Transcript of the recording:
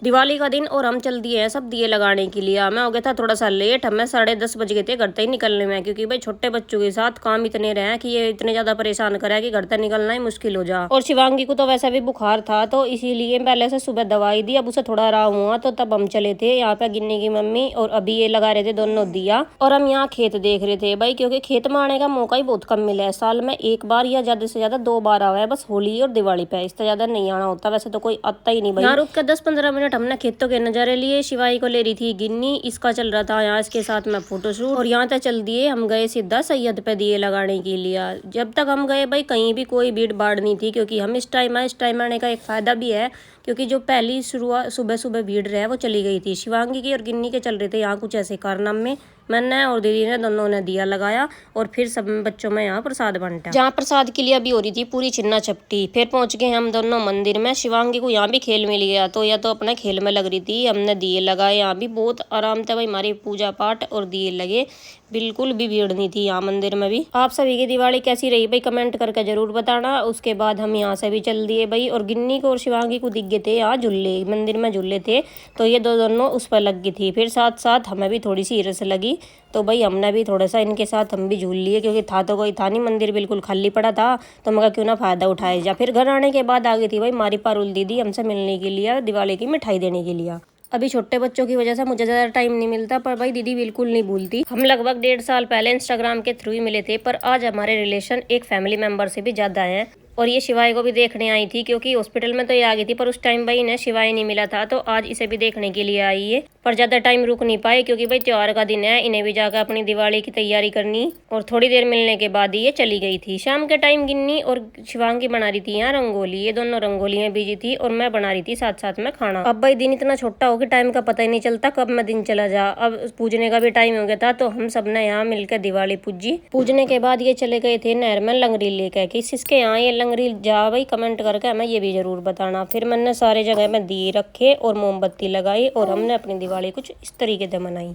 दिवाली का दिन और हम चल दिए हैं सब दिए लगाने के लिए। मैं हो गया था थोड़ा सा लेट, हमें 10:30 बज गए थे घर तक निकलने में, क्योंकि भाई छोटे बच्चों के साथ काम इतने रहे कि ये इतने ज्यादा परेशान करे कि घर तक निकलना ही मुश्किल हो जा। और शिवांगी को तो वैसे भी बुखार था, तो इसीलिए पहले से सुबह दवाई दी, अब उसे थोड़ा आराम हुआ तो तब हम चले थे यहाँ पे गिन्नी की मम्मी और अभी ये लगा रहे थे दोनों दिया। और हम यहाँ खेत देख रहे थे भाई, क्योंकि खेत में आने का मौका ही बहुत कम मिला है। साल में एक बार या ज्यादा से ज्यादा 2 बार आवा है, बस होली और दिवाली पे, इससे ज्यादा नहीं आना होता। वैसे तो कोई आता ही नहीं भाई। यहाँ रुक कर 10-15 मिनट हमने खेतों के नजारे लिए। शिवाई को ले रही थी गिन्नी, इसका चल रहा था यहाँ इसके साथ में फोटोशूट। और यहाँ तक चल दिए हम गए सीधा सैयद पे दिए लगाने के लिए। जब तक हम गए भाई कहीं भी कोई भीड़ भाड़ नहीं थी, क्योंकि हम इस टाइम आने का एक फायदा भी है, क्योंकि जो पहली शुरुआत सुबह सुबह भीड़ रहे वो चली गई थी। शिवांगी की और गिन्नी के चल रहे थे यहाँ कुछ ऐसे कारनामे। मैंने और दीदी ने दोनों ने दिया लगाया और फिर सब बच्चों में यहाँ प्रसाद बांटा। जहाँ प्रसाद के लिए अभी हो रही थी पूरी चिन्ना चपटी। फिर पहुंच गए हम दोनों मंदिर में। शिवांगी को यहाँ भी खेल मिल गया, तो यह तो अपने खेल में लग रही थी। हमने दिए लगाए, यहाँ भी बहुत आराम था भाई, हमारी पूजा पाठ और दिए लगे, बिल्कुल भी भीड़ नहीं थी यहाँ मंदिर में भी। आप सभी की दिवाली कैसी रही भाई कमेंट करके जरूर बताना। उसके बाद हम यहाँ से भी चल दिए भाई, और गिन्नी को और शिवांगी को दिख गए थे यहाँ झूले, मंदिर में झूले थे, तो ये दोनों उस पर लग गई थी। फिर साथ साथ हमें भी थोड़ी सी हिरस लगी, तो भाई हमने भी थोड़ा सा इनके साथ हम भी झूल लिए, क्योंकि था तो कोई था नहीं, मंदिर बिल्कुल खाली पड़ा था, तो मगर क्यों ना फायदा उठाया जा। फिर घर आने के बाद आ गई थी भाई मारी पारुल दीदी हमसे मिलने के लिए, दिवाली की मिठाई देने के लिए। अभी छोटे बच्चों की वजह से मुझे ज़्यादा टाइम नहीं मिलता, पर भाई दीदी बिल्कुल नहीं भूलती। हम लगभग 1.5 साल पहले इंस्टाग्राम के थ्रू ही मिले थे, पर आज हमारे रिलेशन एक फैमिली मेंबर से भी ज़्यादा है। और ये शिवाय को भी देखने आई थी, क्योंकि हॉस्पिटल में तो ये आ गई थी, पर उस टाइम भाई इन्हें शिवाय नहीं मिला था, तो आज इसे भी देखने के लिए आई है। पर ज़्यादा टाइम रुक नहीं पाए, क्योंकि भाई त्योहार का दिन है, इन्हें भी जाकर अपनी दिवाली की तैयारी करनी। और थोड़ी देर मिलने के बाद ये चली गई थी। शाम के टाइम गिन्नी और शिवांगी बना रही थी यहाँ रंगोली, ये दोनों रंगोली में बिजी थी और मैं बना रही थी साथ साथ में खाना। अब भाई दिन इतना छोटा हो कि टाइम का पता ही नहीं चलता कब में दिन चला जा। अब पूजने का भी टाइम हो गया था, तो हम सब ने यहाँ मिलकर दिवाली पूजी। पूजने के बाद ये चले गए थे नहर में लंगरी लेकर, किसके यहाँ ये लंगरी जा भाई कमेंट करके हमें ये भी जरूर बताना। फिर मैंने सारे जगह में दिए रखे और मोमबत्ती लगाई, और हमने अपनी दिवाली कुछ इस तरीके से मनाई।